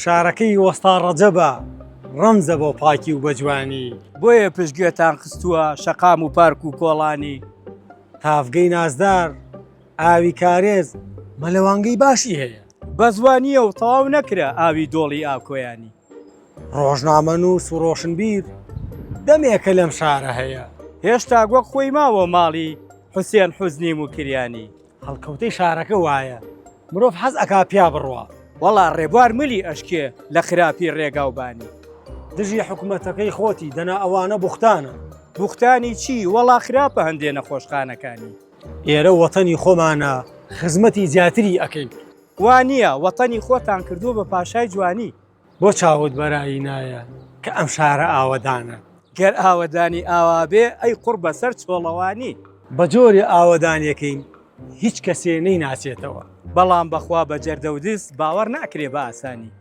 شارەکەی وەستا ڕەجەبە ڕەمزە بۆ پاکی و بەجوانی بۆیە پشتگوێتان خستووە شەقام و پارک و کۆڵانی تافگەی نازدار ئاوی کارێز مەلەوانگەی باشی هەیە بە زوانیە و تەواو نەکرا ئاوی دۆڵی ئاکۆیانی ڕۆژنامە نووس و ڕۆشنبیر دەمێکە لەم شارە هەیە هێشتا گوەک خۆی ماوە ماڵی حوسێن حوزنی موکریانی هەڵکەوتەی شارەکە وایە مرۆڤ حەز ئەکا پیا بڕوە وەڵا ڕێبوار ملی ئەشکێ لە خراپی ڕێگاوبانی دژی حکوومەتەکەی خۆتی دەنا ئەوانە بوختانە بوختانی چی وەڵا خراپە هەندێ نەخۆشخانەکانی ئێرە وەتەنی خۆمانە خزمەتی زیاتری ئەەکەین وانە وەتەنی خۆتان کردووە بە پاشای جوانی بۆ چاوت بەرایی نایە کە ئەم شارە ئاوەدانە گەر ئاوەدانی ئاوابێ ئەی قوڕ بەسەر چۆڵەوانی بە جۆری ئاوەدانیەکەین هیچ کەسێ نەیناسێتەوە بەڵام بەخوا بە جەردە و دست باوەڕ ناکرێ بە ئاسانی